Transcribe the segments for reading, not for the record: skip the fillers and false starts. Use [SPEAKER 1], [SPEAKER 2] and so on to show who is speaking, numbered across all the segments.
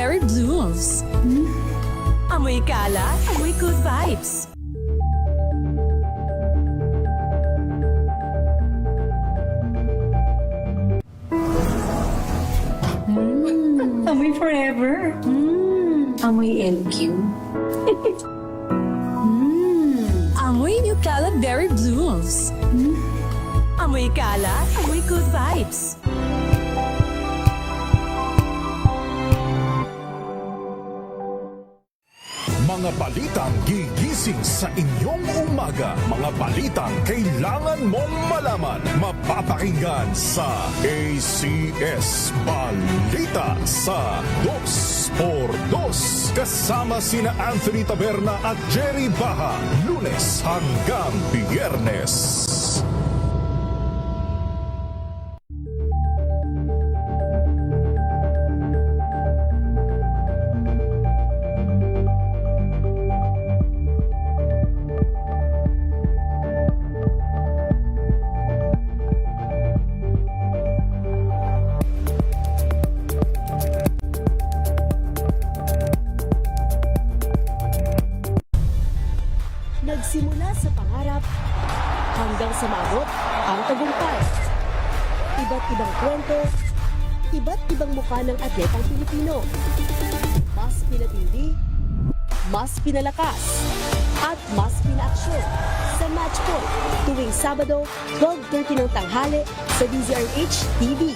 [SPEAKER 1] berry blooms. Amoy kalat, amoy good vibes.
[SPEAKER 2] Amoy forever. Amoy LQ.
[SPEAKER 1] Amoy new kalat berry blooms. Amoy kalat, amoy good vibes.
[SPEAKER 3] Mga balitang gigising sa inyong umaga. Mga balitang kailangan mong malaman. Mapapakinggan sa ACS Balita sa 2x2. Kasama sina Anthony Taberna at Jerry Baha. Lunes hanggang Biyernes.
[SPEAKER 4] Nagsimula sa pangarap hanggang sa maabot ang tagumpay. Iba't ibang kwento, iba't ibang mukha ng atletang Pilipino. Mas pinatindi, mas pinalakas, at mas pinaaksyon sa Match Point tuwing Sabado, 12:30 ng tanghali sa DZRH TV.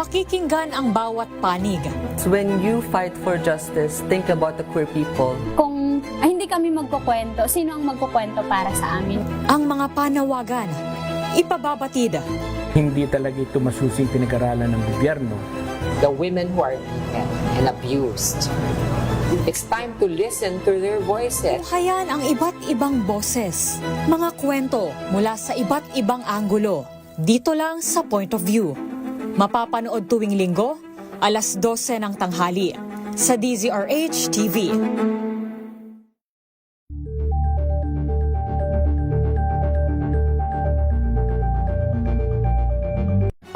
[SPEAKER 1] Pakikinggan ang bawat panig.
[SPEAKER 5] When you fight for justice, think about the queer people.
[SPEAKER 6] Kung hindi kami magkukwento, sino ang magkukwento para sa amin?
[SPEAKER 1] Ang mga panawagan, ipababatid.
[SPEAKER 7] Hindi talaga ito masusing pinag-aralan ng gobyerno.
[SPEAKER 8] The women who are beaten and abused. It's time to listen to their voices.
[SPEAKER 1] Buhayan ang iba't ibang boses. Mga kwento mula sa iba't ibang anggulo. Dito lang sa Point of View. Mapapanood tuwing linggo, alas 12 ng tanghali sa DZRH TV.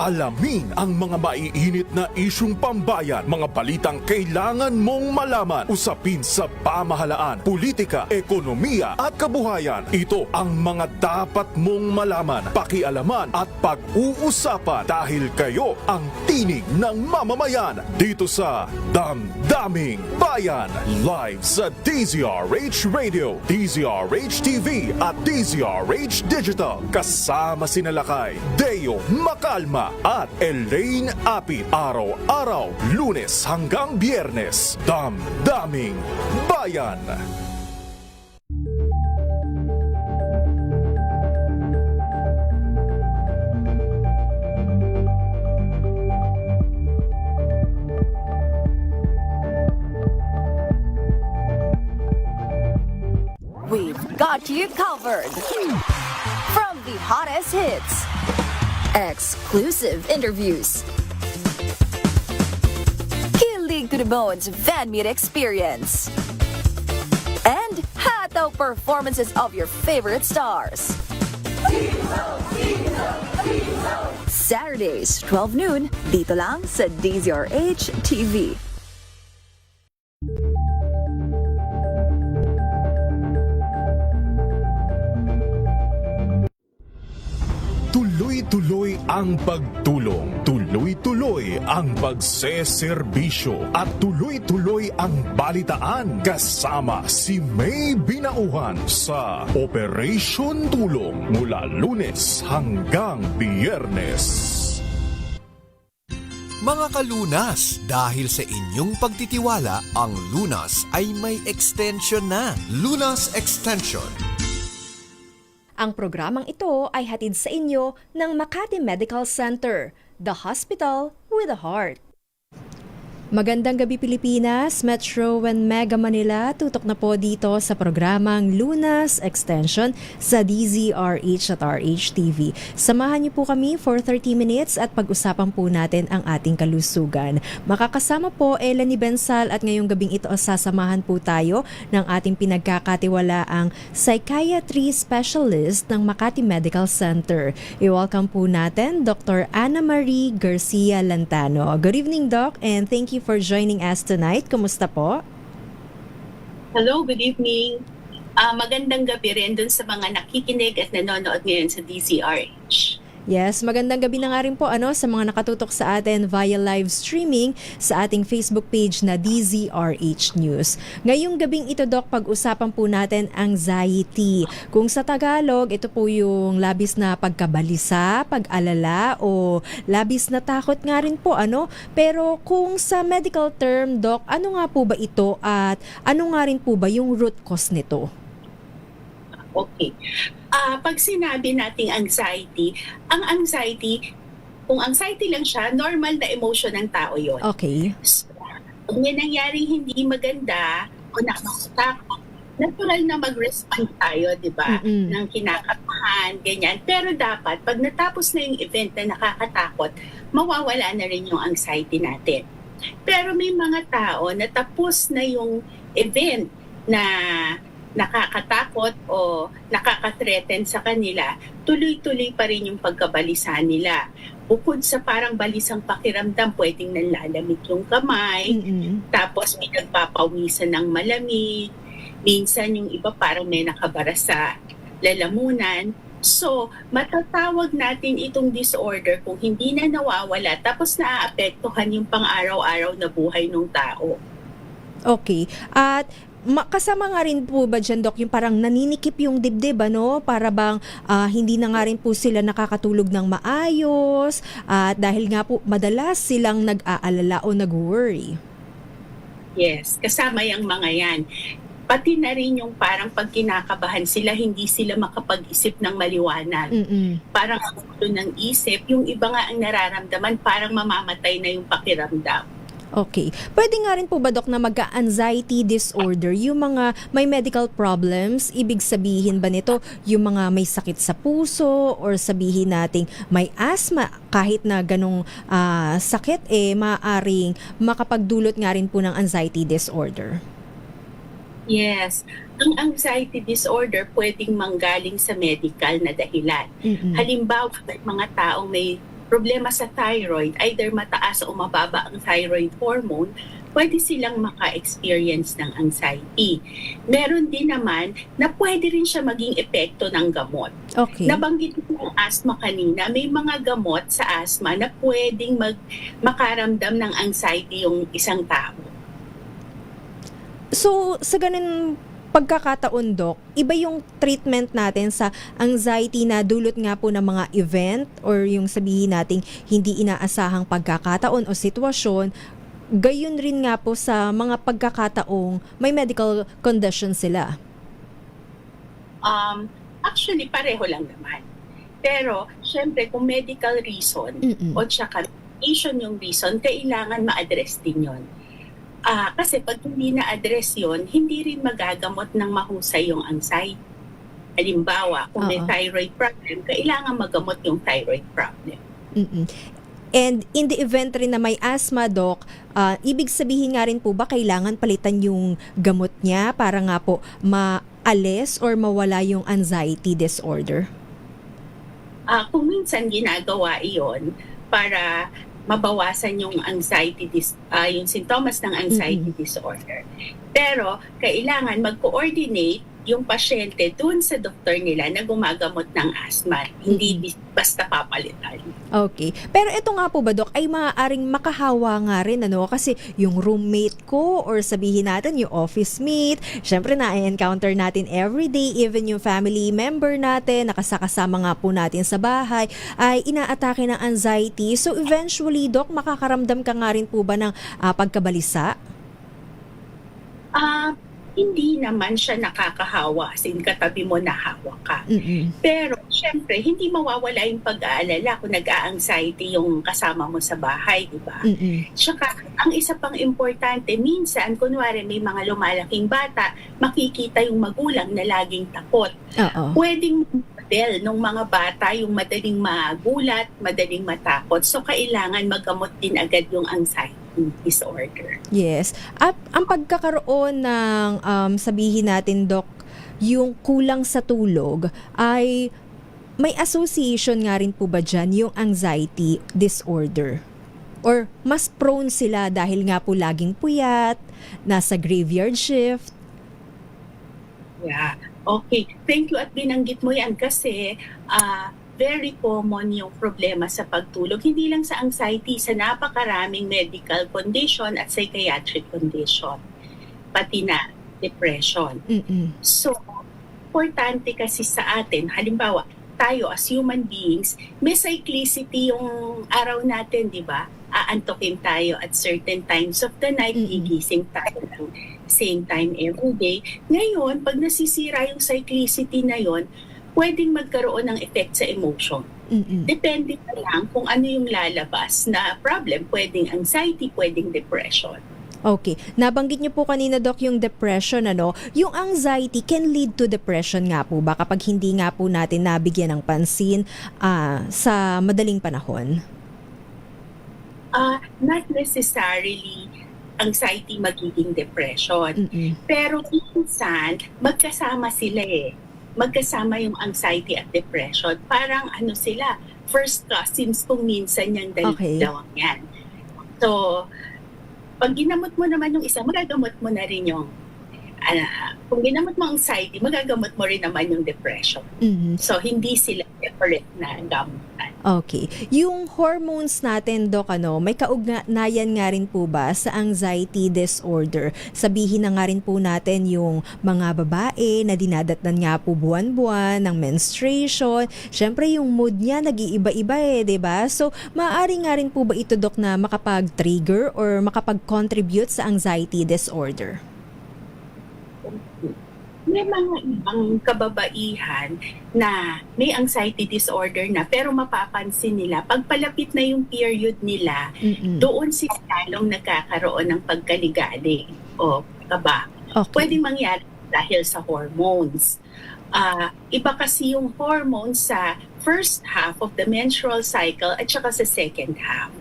[SPEAKER 3] Alamin ang mga maiinit na isyung pambayan, mga balitang kailangan mong malaman, usapin sa pamahalaan, politika, ekonomiya at kabuhayan. Ito ang mga dapat mong malaman, pakialaman at pag-uusapan dahil kayo ang tinig ng mamamayan dito sa Damdaming Bayan. Live sa DZRH Radio, DZRH TV at DZRH Digital. Kasama sinalakay Deo Macalma at Elaine Apit. Araw-araw, Lunes hanggang Biyernes. Damdaming Bayan.
[SPEAKER 9] We've got you covered. From the hottest hits, exclusive interviews, kilig to the bones fan meet experience, and hataw performances of your favorite stars. Saturdays, 12 noon, dito lang sa DZRH TV.
[SPEAKER 3] Tuloy-tuloy ang pagtulong, tuloy-tuloy ang pagseserbisyo at tuloy-tuloy ang balitaan kasama si May Binauhan sa Operation Tulong mula Lunes hanggang Biyernes.
[SPEAKER 10] Mga kalunas, dahil sa inyong pagtitiwala, ang Lunas ay may extension na. Lunas Extension.
[SPEAKER 4] Ang programang ito ay hatid sa inyo ng Makati Medical Center, the hospital with a heart.
[SPEAKER 11] Magandang gabi Pilipinas, Metro and Mega Manila. Tutok na po dito sa programang Lunas Extension sa DZRH at RH-TV. Samahan niyo po kami for 30 minutes at pag-usapan po natin ang ating kalusugan. Makakasama po Eleni Bensal at ngayong gabing ito sasamahan po tayo ng ating pinagkakatiwalaang psychiatry specialist ng Makati Medical Center. I-welcome po natin Dr. Ana Marie Garcia Lantano. Good evening, Doc, and thank you for joining us tonight. Kumusta po?
[SPEAKER 12] Hello, good evening. Magandang gabi rin dun sa mga nakikinig at nanonood ngayon sa DZRH.
[SPEAKER 11] Yes, magandang gabi na nga rin po sa mga nakatutok sa atin via live streaming sa ating Facebook page na DZRH News. Ngayong gabing ito, Doc, pag-usapan po natin anxiety. Kung sa Tagalog, ito po yung labis na pagkabalisa, pag-alala o labis na takot nga rin po. Pero kung sa medical term, Doc, ano nga po ba ito at ano nga rin po ba yung root cause nito?
[SPEAKER 12] Okay. Pag sinabi nating anxiety, ang anxiety, kung anxiety lang siya, normal na emotion ng tao yon.
[SPEAKER 11] Okay.
[SPEAKER 12] So, kung may nangyaring hindi maganda o nakakatakot, natural na mag-respond tayo, di ba? Ng kinakabahan, ganyan. Pero dapat, pag natapos na yung event na nakakatakot, mawawala na rin yung anxiety natin. Pero may mga tao na tapos na yung event na nakakatakot o nakaka-threaten sa kanila, tuloy-tuloy pa rin yung pagkabalisa nila. Bukod sa parang balisang pakiramdam, pwedeng nanlalamig yung kamay, tapos may nagpapawisan ng malamig, minsan yung iba parang may nakabara sa lalamunan. So, matatawag natin itong disorder kung hindi na nawawala, tapos naaapektuhan yung pang-araw-araw na buhay ng tao.
[SPEAKER 11] Okay. At kasama nga rin po ba dyan, Doc, yung parang naninikip yung dibdib, para bang hindi na nga rin po sila nakakatulog ng maayos at dahil nga po madalas silang nag-aalala o nag-worry?
[SPEAKER 12] Yes, kasama yung mga yan. Pati na rin yung parang pag kinakabahan sila, hindi sila makapag-isip ng maliwanag. Parang ang gulo ng isip, yung iba nga ang nararamdaman, parang mamamatay na yung pakiramdam.
[SPEAKER 11] Okay. Pwede nga rin po ba, Doc, na magka-anxiety disorder, yung mga may medical problems, ibig sabihin ba nito yung mga may sakit sa puso or sabihin nating may asthma, kahit na ganong sakit, maaaring makapagdulot nga rin po ng anxiety disorder?
[SPEAKER 12] Yes. Ang anxiety disorder pwedeng manggaling sa medical na dahilan. Halimbawa, may mga taong may problema sa thyroid, either mataas o mababa ang thyroid hormone, pwede silang maka-experience ng anxiety. Meron din naman na pwede rin siya maging epekto ng gamot.
[SPEAKER 11] Okay.
[SPEAKER 12] Nabanggit ko ang asthma kanina, may mga gamot sa asthma na pwedeng makaramdam ng anxiety yung isang tao.
[SPEAKER 11] So, sa ganun pagkakataon, Doc, iba yung treatment natin sa anxiety na dulot nga po ng mga event or yung sabihin nating hindi inaasahang pagkakataon o sitwasyon, gayon rin nga po sa mga pagkakataong may medical condition sila.
[SPEAKER 12] Actually, pareho lang naman. Pero, syempre, kung medical reason o tsaka medication yung reason, kailangan ma-address din yun. Kasi pag hindi na-address yun, hindi rin magagamot ng mahusay yung anxiety. Halimbawa, kung may thyroid problem, kailangan magamot yung thyroid problem.
[SPEAKER 11] And in the event rin na may asthma, Doc, ibig sabihin nga rin po ba kailangan palitan yung gamot niya para nga po maalis or mawala yung anxiety disorder?
[SPEAKER 12] Kung minsan ginagawa iyon para mabawasan yung anxiety yung sintomas ng anxiety disorder. Pero kailangan mag-coordinate yung pasyente dun sa doktor nila na gumagamot ng asthma, hindi basta papalitan.
[SPEAKER 11] Okay. Pero ito nga po ba, Doc, ay maaaring makahawa nga rin, kasi yung roommate ko or sabihin natin yung office mate, syempre na-encounter natin everyday, even yung family member natin, nakasakasama nga po natin sa bahay, ay inaatake ng anxiety. So eventually, Doc, makakaramdam ka nga rin po ba ng pagkabalisa?
[SPEAKER 12] hindi naman siya nakakahawa, sin katabi mo nahawa ka. Pero syempre, hindi mawawala yung pag-aalala kung nag-a-anxiety yung kasama mo sa bahay, di ba? Tsaka, ang isa pang importante, minsan, kunwari may mga lumalaking bata, makikita yung magulang na laging takot. Pwedeng model ng mga bata yung madaling magulat, madaling matakot. So, kailangan magamot din agad yung anxiety disorder.
[SPEAKER 11] Yes. At ang pagkakaroon ng, sabihin natin, Doc, yung kulang sa tulog ay may association nga rin po ba dyan yung anxiety disorder? Or mas prone sila dahil nga po laging puyat, nasa graveyard shift?
[SPEAKER 12] Yeah. Okay. Thank you at binanggit mo yan kasi very common yung problema sa pagtulog. Hindi lang sa anxiety, sa napakaraming medical condition at psychiatric condition. Pati na depression. So, importante kasi sa atin, halimbawa, tayo as human beings, may cyclicity yung araw natin, di ba? Aantokin tayo at certain times of the night, gigising tayo ng same time every day. Ngayon, pag nasisira yung cyclicity na yon, pwedeng magkaroon ng effect sa emotion. Depende na lang kung ano yung lalabas na problem. Pwedeng anxiety, pwedeng depression.
[SPEAKER 11] Okay. Nabanggit niyo po kanina, Doc, yung depression, ano? Yung anxiety can lead to depression nga po ba kapag hindi nga po natin nabigyan ng pansin sa madaling panahon?
[SPEAKER 12] Not necessarily anxiety magiging depression. Pero minsan, magkasama sila magkasama yung anxiety at depression. Parang ano sila, first cousins kung minsan yung dalawang yan. So, pag ginamot mo naman yung isa, magagamot mo na rin yung kung ginamot mo anxiety, magagamot mo rin naman yung depression. So, hindi sila separate na gamutan.
[SPEAKER 11] Okay. Yung hormones natin, Doc, may kaugnayan nga rin po ba sa anxiety disorder? Sabihin na nga rin po natin yung mga babae na dinadatnan nga po buwan-buwan ng menstruation. Siyempre, yung mood niya nag-iiba-iba diba? So, maaari nga rin po ba ito, Doc, na makapag-trigger or makapag-contribute sa anxiety disorder?
[SPEAKER 12] May mga ibang kababaihan na may anxiety disorder na pero mapapansin nila pag palapit na yung period nila, doon sila lalong nagkakaroon ng pagkaligali o kaba. Pwedeng mangyari dahil sa hormones. Iba kasi yung hormones sa first half of the menstrual cycle at saka sa second half.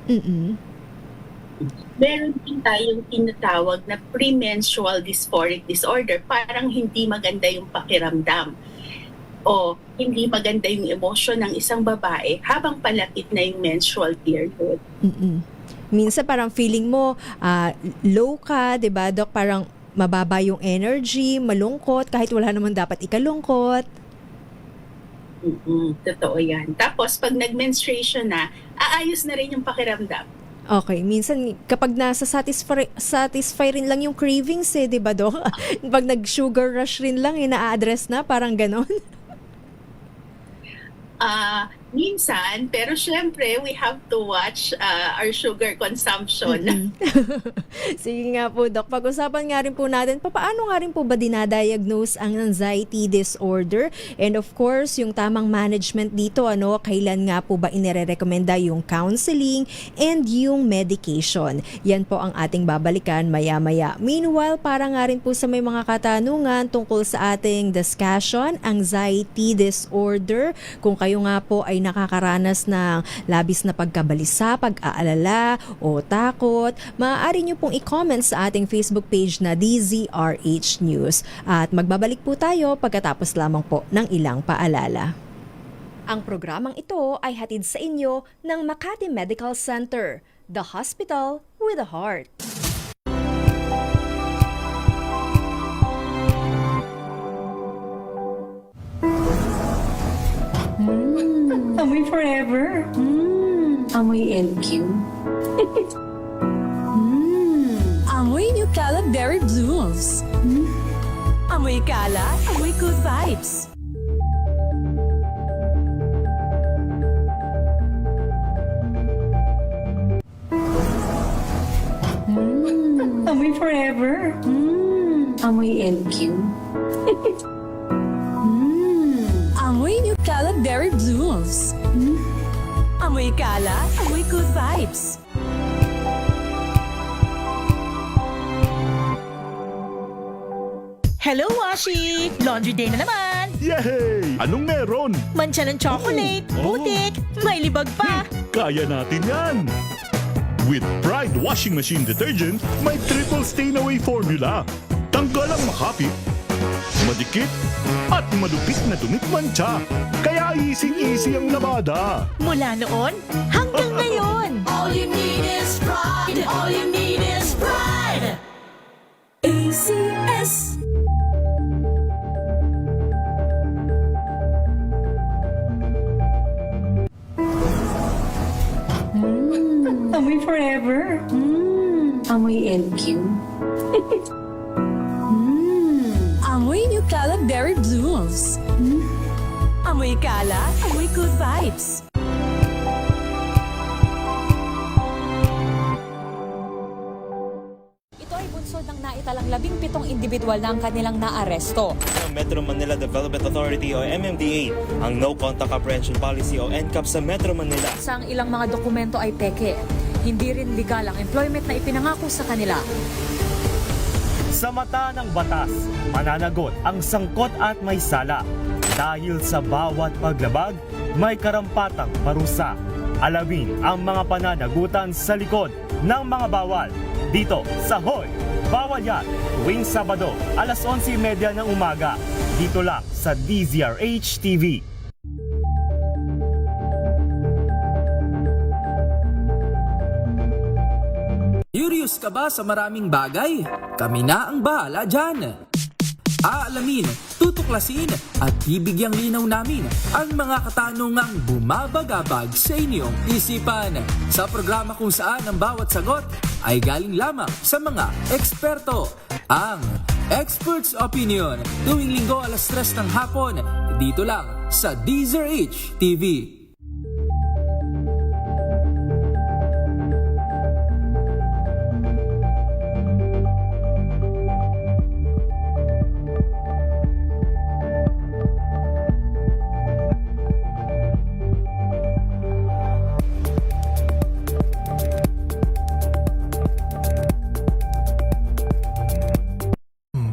[SPEAKER 12] Meron din tayong tinatawag na premenstrual dysphoric disorder. Parang hindi maganda yung pakiramdam o hindi maganda yung emosyon ng isang babae habang palapit na yung menstrual period.
[SPEAKER 11] Minsan parang feeling mo low ka, diba, Doc? Parang mababa yung energy, malungkot kahit wala naman dapat ikalungkot.
[SPEAKER 12] Totoo yan. Tapos pag nag-menstruation na, aayos na rin yung pakiramdam.
[SPEAKER 11] Okay, minsan kapag nasa satisfy rin lang yung cravings di ba, Doc? Pag nag-sugar rush rin lang na-address na, parang ganon.
[SPEAKER 12] Minsan, pero syempre, we have to watch our sugar consumption.
[SPEAKER 11] Sige nga po, Doc. Pag-usapan nga rin po natin, paano nga rin po ba dinadiagnose ang anxiety disorder? And of course, yung tamang management dito, kailan nga po ba inirerekomenda yung counseling and yung medication? Yan po ang ating babalikan maya-maya. Meanwhile, para nga rin po sa may mga katanungan tungkol sa ating discussion, anxiety disorder, kung kayo nga po ay nakakaranas ng labis na pagkabalisa, pag-aalala o takot, maaari nyo pong i-comment sa ating Facebook page na DZRH News. At magbabalik po tayo pagkatapos lamang po ng ilang paalala. Ang programang ito ay hatid sa inyo ng Makati Medical Center, the hospital with a heart.
[SPEAKER 2] Amoy forever. Amoy LQ.
[SPEAKER 1] Amoy New Caleb Berry Blooms. Amoy kala, amoy good vibes.
[SPEAKER 2] Amoy forever. Amoy LQ.
[SPEAKER 1] Amoy New Cala Berry Blooms. Amoy Cala, amoy good vibes.
[SPEAKER 13] Hello, Washi! Laundry day na naman!
[SPEAKER 3] Yay! Anong meron?
[SPEAKER 13] Mancha ng chocolate, putik, may libag pa!
[SPEAKER 3] Kaya natin yan! With Pride Washing Machine Detergent, may triple stain-away formula. Tanggal ang makapit, madikit, at malupit na dumit mancha. Kaya easy-easy ang labada.
[SPEAKER 13] Mula noon hanggang ngayon!
[SPEAKER 9] All you need is pride! All you need is pride!
[SPEAKER 1] ACS.
[SPEAKER 2] Amoy forever. Amoy LQ.
[SPEAKER 1] Amoy New Cala Berry Blooms. Amoy Cala, amoy good vibes. Ito ay bunsod ng naitalang 17 individual na ang kanilang naaresto.
[SPEAKER 14] Ng Metro Manila Development Authority o MMDA ang No Contact Apprehension Policy o NCAP sa Metro Manila.
[SPEAKER 1] Sa ang ilang mga dokumento ay peke. Hindi rin legal ang employment na ipinangako sa kanila.
[SPEAKER 15] Sa mata ng batas, mananagot ang sangkot at may sala. Dahil sa bawat paglabag, may karampatang parusa. Alamin ang mga pananagutan sa likod ng mga bawal. Dito sa Hoy! Bawal Yan! Tuwing Sabado, alas 11:30 ng umaga. Dito lang sa DZRH TV.
[SPEAKER 16] Curious ka ba sa maraming bagay? Kami na ang bahala dyan. Aalamin, tutuklasin at bibigyang linaw namin ang mga katanungang bumabagabag sa inyong isipan. Sa programa kung saan ang bawat sagot ay galing lamang sa mga eksperto. Ang Expert's Opinion, tuwing linggo alas 3 ng hapon, dito lang sa DZRH TV.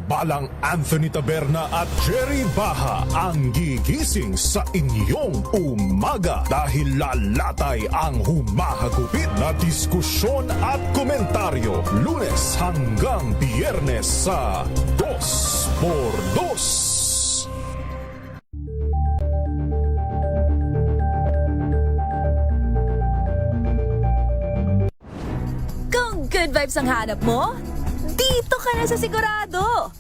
[SPEAKER 3] Balang Anthony Taberna at Jerry Baha ang gigising sa inyong umaga dahil lalatay ang humahagupit na diskusyon at komentaryo Lunes hanggang Biyernes sa 2x2.
[SPEAKER 9] Kung good vibes ang hanap mo, dito ka na sa sigurado!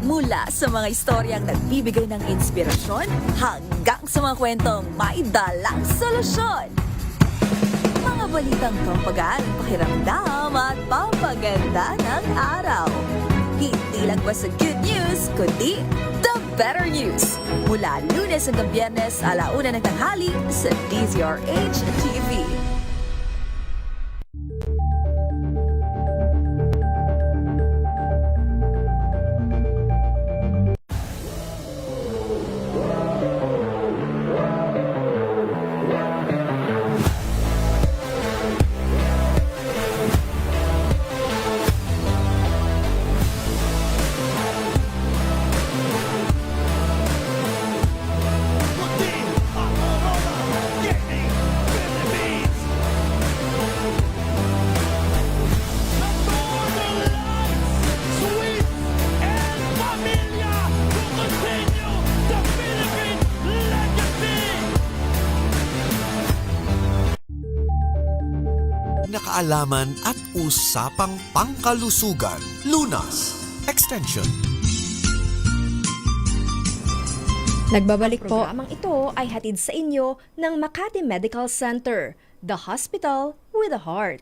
[SPEAKER 9] Mula sa mga istoryang nagbibigay ng inspirasyon hanggang sa mga kwentong may dalang solusyon. Mga balitang pampagaan, pakiramdam at pampaganda ng araw. Hindi lang ba sa good news, kundi the better news. Mula Lunes hanggang Biyernes, 1:00 ng tanghali sa DZRH TV.
[SPEAKER 10] Nakaalaman at usapang pangkalusugan. Lunas Extension.
[SPEAKER 11] Nagbabalik po. Programang ito ay hatid sa inyo ng Makati Medical Center, the hospital with a heart.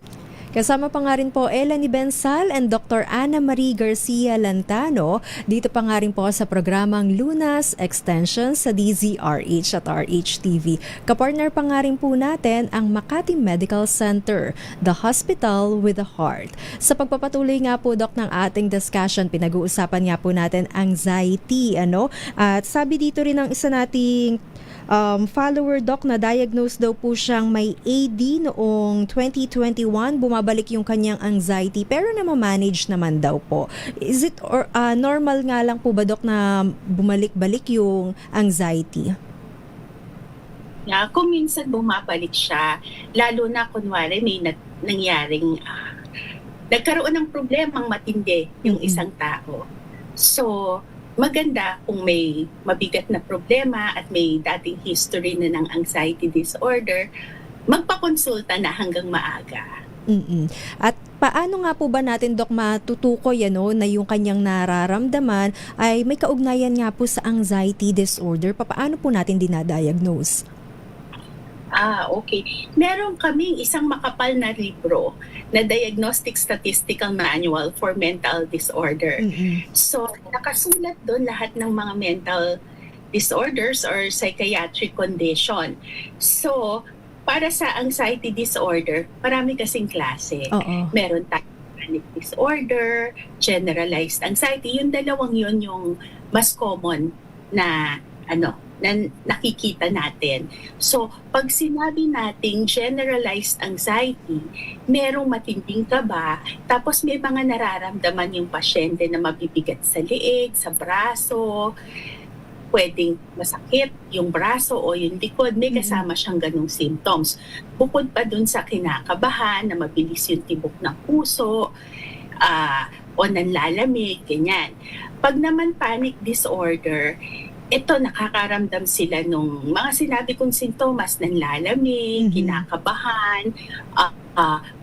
[SPEAKER 11] Kasama pa nga rin po Elanie Bensal and Dr. Ana Marie Garcia Lantano. Dito pa nga rin po sa programang Lunas Extension sa DZRH at RHTV. Kapartner pa nga rin po natin ang Makati Medical Center, the hospital with a heart. Sa pagpapatuloy nga po, Doc, ng ating discussion, pinag-uusapan nga po natin anxiety, At sabi dito rin ng isa nating follower, Doc, na diagnose daw po siyang may AD noong 2021. Bumabalik yung kanyang anxiety pero na-manage naman daw po. Is it normal nga lang po ba, Doc, na bumalik-balik yung anxiety?
[SPEAKER 12] Kung minsan bumabalik siya, lalo na kunwari may nangyaring nagkaroon ng problemang matindi yung isang tao. So, maganda kung may mabigat na problema at may dating history na ng anxiety disorder, magpakonsulta na hanggang maaga.
[SPEAKER 11] At paano nga po ba natin, Doc, matutukoy na yung kanyang nararamdaman ay may kaugnayan nga po sa anxiety disorder? Paano po natin dinadiagnose?
[SPEAKER 12] Okay. Meron kaming isang makapal na libro na Diagnostic Statistical Manual for Mental Disorder. So, nakasulat doon lahat ng mga mental disorders or psychiatric condition. So, para sa anxiety disorder, marami kasing klase. Meron tayong panic disorder, generalized anxiety. Yung dalawang yun yung mas common na na nakikita natin. So, pag sinabi nating generalized anxiety, merong matinding kaba, tapos may mga nararamdaman yung pasyente na mabibigat sa leeg, sa braso, pwedeng masakit yung braso o yung likod, may kasama siyang ganung symptoms. Bukod pa dun sa kinakabahan, na mabilis yung tibok ng puso, o nanlalamig, ganyan. Pag naman panic disorder, ito, nakakaramdam sila nung mga sinabi kong sintomas, nanlalamig, kinakabahan,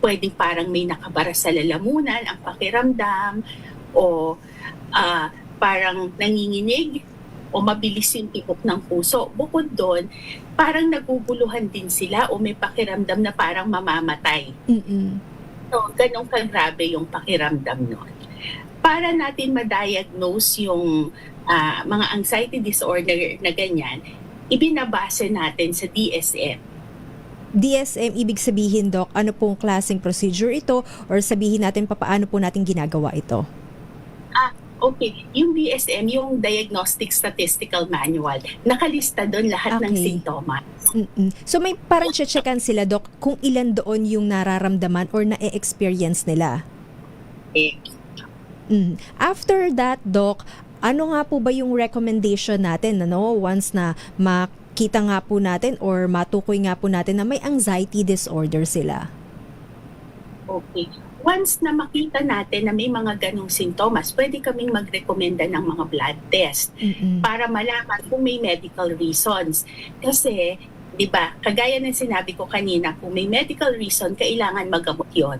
[SPEAKER 12] pwedeng parang may nakabara sa lalamunan ang pakiramdam, o parang nanginginig, o mabilis yung tibok ng puso. Bukod doon, parang naguguluhan din sila o may pakiramdam na parang mamamatay. So, ganun kagrabe yung pakiramdam nun. Para natin ma-diagnose yung mga anxiety disorder na ganyan, ibinabase natin sa DSM.
[SPEAKER 11] DSM, ibig sabihin, Doc, ano pong klaseng procedure ito or sabihin natin paano po natin ginagawa ito?
[SPEAKER 12] Okay. Yung DSM, yung Diagnostic Statistical Manual, nakalista doon lahat ng sintomas.
[SPEAKER 11] So may parang checkan sila, Doc, kung ilan doon yung nararamdaman or na-experience nila? After that, Doc, ano nga po ba yung recommendation natin, once na makita nga po natin or matukoy nga po natin na may anxiety disorder sila?
[SPEAKER 12] Okay. Once na makita natin na may mga ganong sintomas, pwede kaming magrekomenda ng mga blood test para malaman kung may medical reasons. Kasi, di ba, kagaya ng sinabi ko kanina, kung may medical reason, kailangan magamot yun.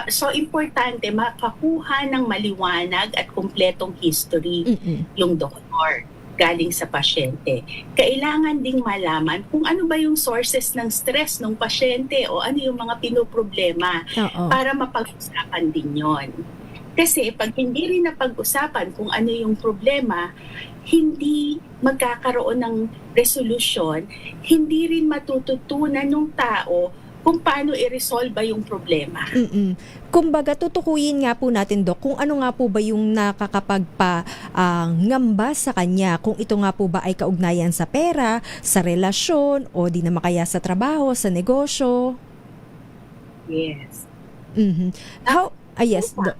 [SPEAKER 12] So, importante makakuha ng maliwanag at kumpletong history yung doktor galing sa pasyente. Kailangan ding malaman kung ano ba yung sources ng stress ng pasyente o ano yung mga pinoproblema para mapag-usapan din yon. Kasi pag hindi rin napag-usapan kung ano yung problema, hindi magkakaroon ng resolution, hindi rin matututunan ng tao kung paano i-resolve yung problema.
[SPEAKER 11] Kumbaga, tutukuyin nga po natin, Dok, kung ano nga po ba yung nakakapagpa-ngamba sa kanya, kung ito nga po ba ay kaugnayan sa pera, sa relasyon, o di na makaya sa trabaho, sa negosyo.
[SPEAKER 12] Yes.
[SPEAKER 11] Yes, Dok.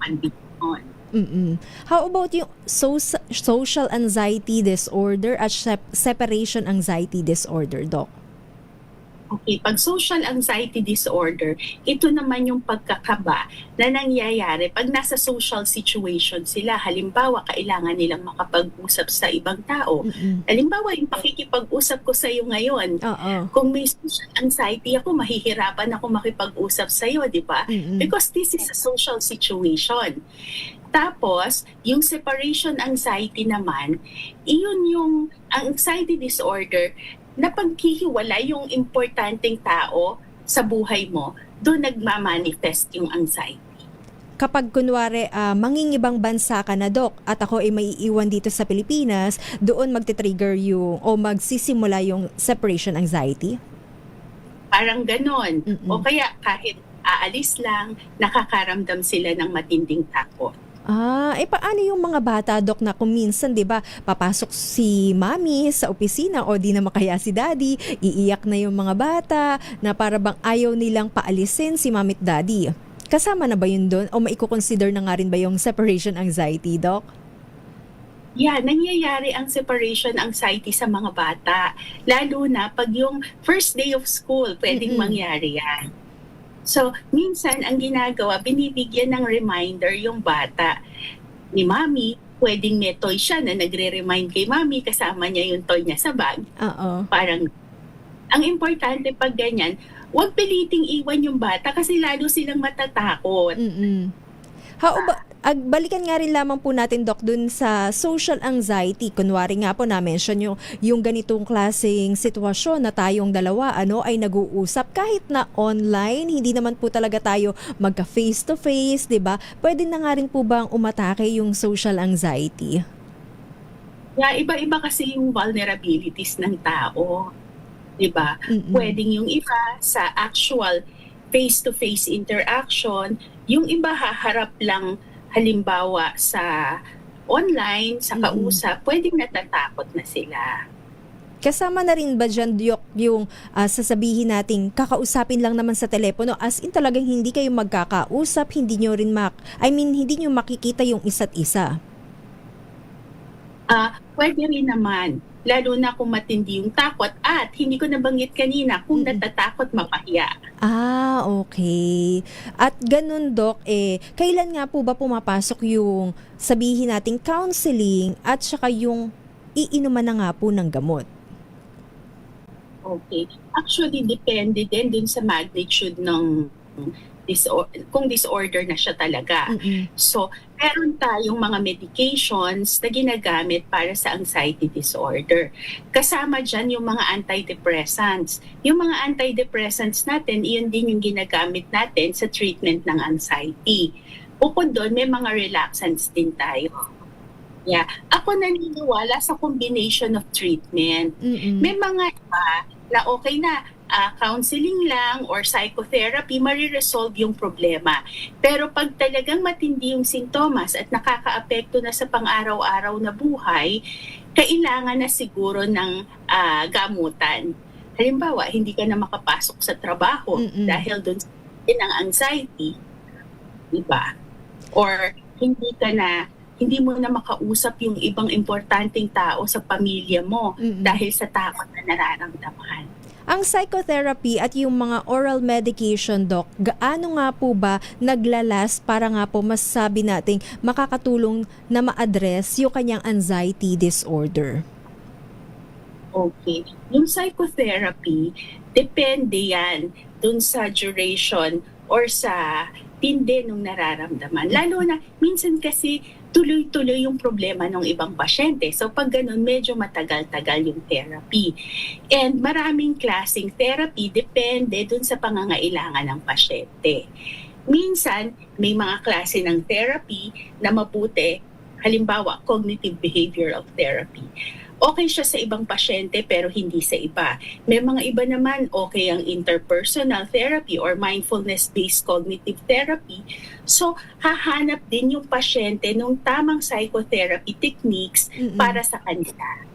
[SPEAKER 11] How about yung social anxiety disorder at separation anxiety disorder, Doc?
[SPEAKER 12] Okay, pag social anxiety disorder, ito naman yung pagkakaba na nangyayari pag nasa social situation sila. Halimbawa, kailangan nilang makapag-usap sa ibang tao. Halimbawa, yung pakikipag-usap ko sa iyo ngayon. Kung may social anxiety ako, mahihirapan ako makipag-usap sa iyo, di ba? Because this is a social situation. Tapos, yung separation anxiety naman, iyon yung anxiety disorder na paghihiwalay yung importanteng tao sa buhay mo, doon nagmamanifest yung anxiety.
[SPEAKER 11] Kapag kunwari mangingibang bansa ka na, Dok, at ako ay maiiwan dito sa Pilipinas, doon magte-trigger yung o magsisimula yung separation anxiety?
[SPEAKER 12] Parang ganon. O kaya kahit aalis lang, nakakaramdam sila ng matinding takot.
[SPEAKER 11] Paano yung mga bata, Dok, na kung minsan, di ba, papasok si mami sa opisina o di na makaya si daddy, iiyak na yung mga bata na para bang ayaw nilang paalisin si mami at daddy. Kasama na ba yun doon? O maiko-consider na nga rin ba yung separation anxiety, Doc?
[SPEAKER 12] Yeah, nangyayari ang separation anxiety sa mga bata. Lalo na pag yung first day of school, pwedeng mangyari yan. So, minsan ang ginagawa, binibigyan ng reminder yung bata ni mami, pwedeng may toy siya na nagre-remind kay mami, kasama niya yung toy niya sa bag. Parang, ang importante pag ganyan, huwag piliting iwan yung bata kasi lalo silang matatakot.
[SPEAKER 11] Balikan nga rin lamang po natin, Doc, dun sa social anxiety. Kunwari nga po na-mention yung ganitong klaseng sitwasyon na tayong dalawa ay nag-uusap kahit na online, hindi naman po talaga tayo magka face-to-face, di ba? Pwede na nga rin po bang umatake yung social anxiety?
[SPEAKER 12] Yeah, iba-iba kasi yung vulnerabilities ng tao. Diba? Pwedeng yung iba sa actual face-to-face interaction, yung iba haharap lang halimbawa sa online, sa kausap, pwedeng natatakot na sila.
[SPEAKER 11] Kasama na rin ba dyan, Doc, yung sasabihin nating kakausapin lang naman sa telepono, as in talagang hindi kayo magkakausap, hindi nyo rin hindi nyo makikita yung isa't isa?
[SPEAKER 12] Pwede rin naman. Lalo na kung matindi yung takot at hindi ko nabanggit kanina kung natatakot mapahiya.
[SPEAKER 11] Okay. At ganun, Doc, kailan nga po ba pumapasok yung sabihin nating counseling at saka yung iinuman na nga po ng gamot?
[SPEAKER 12] Okay. Actually, depende din dun sa magnitude ng kung disorder na siya talaga. So, meron tayong mga medications na ginagamit para sa anxiety disorder. Kasama dyan yung mga antidepressants. Yung mga antidepressants natin, iyon din yung ginagamit natin sa treatment ng anxiety. Bukod doon, may mga relaxants din tayo. Yeah. Ako naniniwala sa combination of treatment. May mga iba na okay na, counseling lang or psychotherapy, mariresolve yung problema. Pero pag talagang matindi yung sintomas at nakakaapekto na sa pang-araw-araw na buhay, kailangan na siguro ng gamutan. Halimbawa, hindi ka na makapasok sa trabaho dahil doon ng anxiety, diba? Or hindi mo na makausap yung ibang importanteng tao sa pamilya mo dahil sa takot na nararamdaman.
[SPEAKER 11] Ang psychotherapy at yung mga oral medication, Doc, gaano nga po ba naglalas para nga po masasabi nating makakatulong na ma-address yung kanyang anxiety disorder?
[SPEAKER 12] Okay. Yung psychotherapy, depende yan dun sa duration or sa tindi nung nararamdaman. Lalo na, minsan kasi tuloy-tuloy yung problema ng ibang pasyente. So pag ganun, medyo matagal-tagal yung therapy. And maraming klaseng therapy, depende dun sa pangangailangan ng pasyente. Minsan, may mga klase ng therapy na mabuti, halimbawa, cognitive behavioral therapy. Okay siya sa ibang pasyente pero hindi sa iba. May mga iba naman okay ang interpersonal therapy or mindfulness-based cognitive therapy. So, hahanap din yung pasyente ng tamang psychotherapy techniques para sa kanila.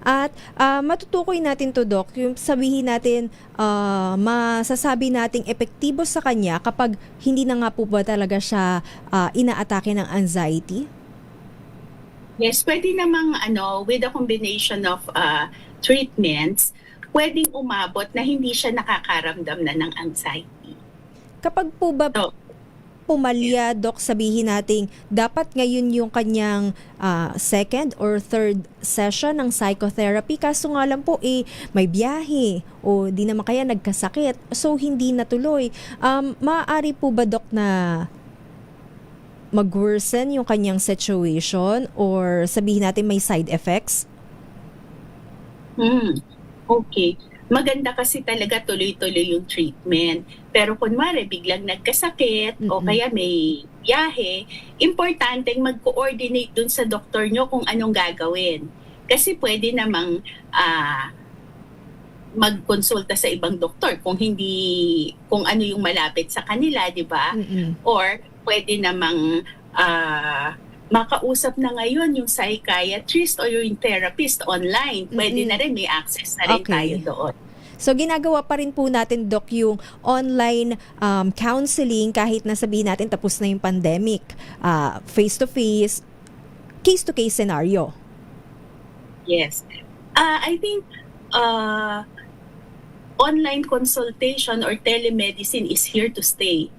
[SPEAKER 11] At matutukoy natin to, Doc, yung sabihin natin masasabi nating epektibo sa kanya kapag hindi na nga po ba talaga siya inaatake ng anxiety?
[SPEAKER 12] Yes, pwede namang with a combination of treatments, pwedeng umabot na hindi siya nakakaramdam na ng anxiety.
[SPEAKER 11] Kapag po ba pumalya, Doc, sabihin nating dapat ngayon yung kanyang second or third session ng psychotherapy, kaso nga lang po may biyahe o di naman kaya nagkasakit, so hindi natuloy. Maaari po ba, Doc, na mag-worsen yung kanyang situation or sabihin natin may side effects?
[SPEAKER 12] Okay. maganda kasi talaga tuloy-tuloy yung treatment. Pero kunwari, biglang nagkasakit o kaya may biyahe, importante mag-coordinate dun sa doktor nyo kung anong gagawin. Kasi pwede namang magkonsulta sa ibang doktor kung ano yung malapit sa kanila, di ba? Or pwede namang makausap na ngayon yung psychiatrist o yung therapist online. Pwede na rin, may access na rin tayo doon.
[SPEAKER 11] So ginagawa pa rin po natin, Doc, yung online counseling kahit na sabihin natin tapos na yung pandemic, face-to-face, case-to-case scenario.
[SPEAKER 12] Yes. I think online consultation or telemedicine is here to stay.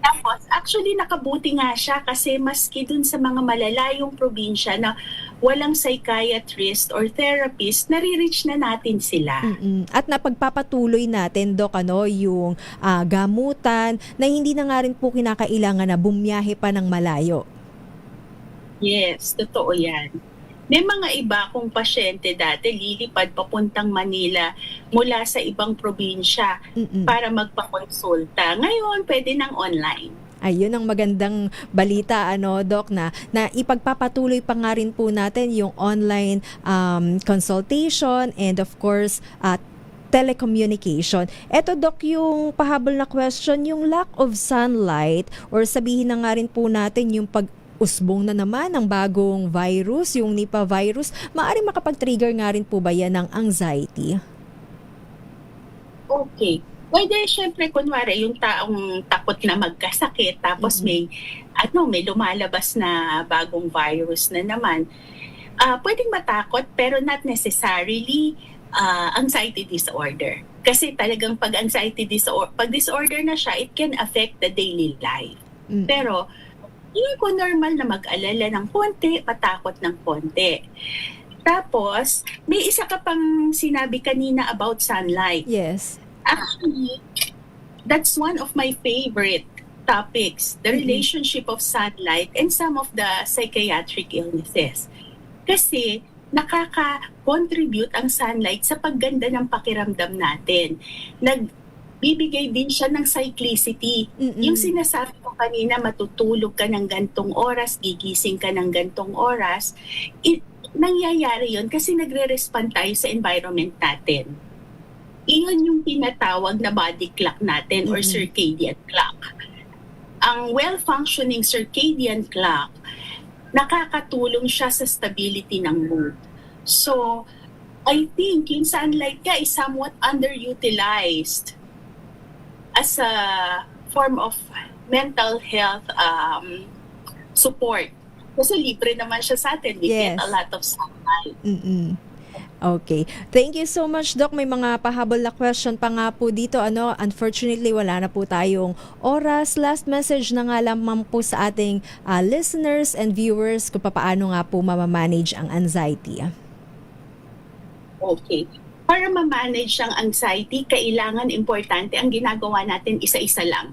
[SPEAKER 12] Tapos, actually nakabuti nga siya kasi maski dun sa mga malalayong probinsya na walang psychiatrist or therapist, nare-reach na natin sila.
[SPEAKER 11] At napagpapatuloy natin, Doc, yung gamutan na hindi na nga rin po kinakailangan na bumiyahe pa ng malayo.
[SPEAKER 12] Yes, totoo yan. May mga iba kong pasyente dati lilipad papuntang Manila mula sa ibang probinsya para magpakonsulta. Ngayon, pwede nang online.
[SPEAKER 11] Ayun ang magandang balita, Doc, na ipagpapatuloy pa nga rin po natin yung online consultation and of course, telecommunication. Eto, Doc, yung pahabol na question, yung lack of sunlight or sabihin na nga rin po natin yung usbong na naman ng bagong virus, yung Nipah virus, maaaring makapag-trigger nga rin po ba yan ng anxiety?
[SPEAKER 12] Okay. Pwede, syempre, kunwari, yung taong takot na magkasakit, tapos may lumalabas na bagong virus na naman. Pwedeng matakot, pero not necessarily anxiety disorder. Kasi talagang pag disorder na siya, it can affect the daily life. Pero, hindi ko normal na mag-alala ng konti, patakot ng konti. Tapos, may isa ka pang sinabi kanina about sunlight.
[SPEAKER 11] Yes.
[SPEAKER 12] Actually, that's one of my favorite topics, the relationship of sunlight and some of the psychiatric illnesses. Kasi, nakaka-contribute ang sunlight sa pagganda ng pakiramdam natin. Bibigay din siya ng cyclicity. Yung sinasabi ko kanina, matutulog ka ng gantong oras, gigising ka ng gantong oras, nangyayari yun kasi nagre-respond tayo sa environment natin. Iyon yung tinatawag na body clock natin or circadian clock. Ang well-functioning circadian clock, nakakatulong siya sa stability ng mood. So, I think yung sunlight ka is somewhat underutilized as a form of mental health support. Kasi libre naman siya sa atin. We get a lot of sunlight.
[SPEAKER 11] Okay. Thank you so much, Doc. May mga pahabol na question pa nga po dito. Unfortunately, wala na po tayong oras. Last message na nga lamang po sa ating listeners and viewers kung paano nga po mamamanage ang anxiety.
[SPEAKER 12] Okay. Para ma-manage ang anxiety, kailangan importante ang ginagawa natin isa-isa lang.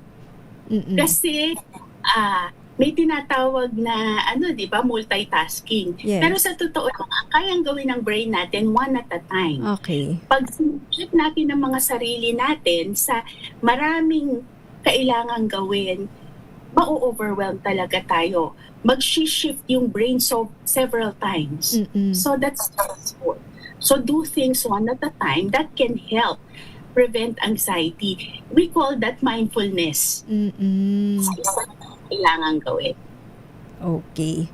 [SPEAKER 12] Kasi may tinatawag na multitasking.
[SPEAKER 11] Yes.
[SPEAKER 12] Pero sa totoo lang, ang kayang gawin ng brain natin one at a time.
[SPEAKER 11] Okay.
[SPEAKER 12] Pag sinip natin ang mga sarili natin sa maraming kailangan gawin, ma-overwhelm talaga tayo. Mag-shift yung brain several times. So that's stressful. So do things one at a time that can help prevent anxiety. We call that mindfulness. Kailangan gawin.
[SPEAKER 11] Okay.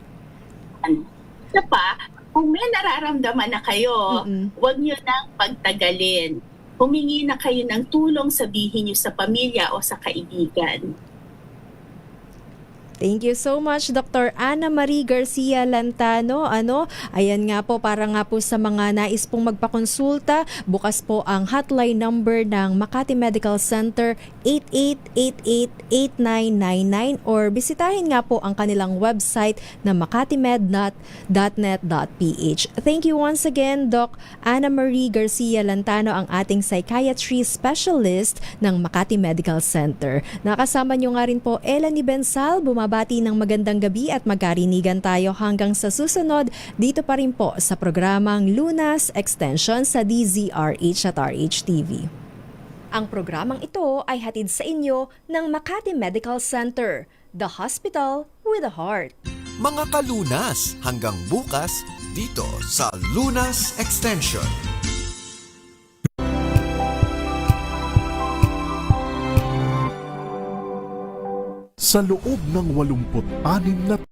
[SPEAKER 12] Isa pa, kung may nararamdaman na kayo, huwag nyo nang pagtagalin. Humingi na kayo ng tulong, sabihin nyo sa pamilya o sa kaibigan.
[SPEAKER 11] Thank you so much, Dr. Ana Marie Garcia Lantano. Ayan nga po, para nga po sa mga nais pong magpakonsulta, bukas po ang hotline number ng Makati Medical Center 8888-8999 or bisitahin nga po ang kanilang website na makatimed.net.ph. Thank you once again, Doc Ana Marie Garcia Lantano, ang ating psychiatry specialist ng Makati Medical Center. Nakasama nyo nga rin po Elanie Bensal, bumaba nagbabati ng magandang gabi at magkarinigan tayo hanggang sa susunod dito pa rin po sa programang Lunas Extension sa DZRH at RH TV. Ang programang ito ay hatid sa inyo ng Makati Medical Center, the hospital with a heart.
[SPEAKER 10] Mga kalunas, hanggang bukas dito sa Lunas Extension.
[SPEAKER 3] Sa loob ng 86 na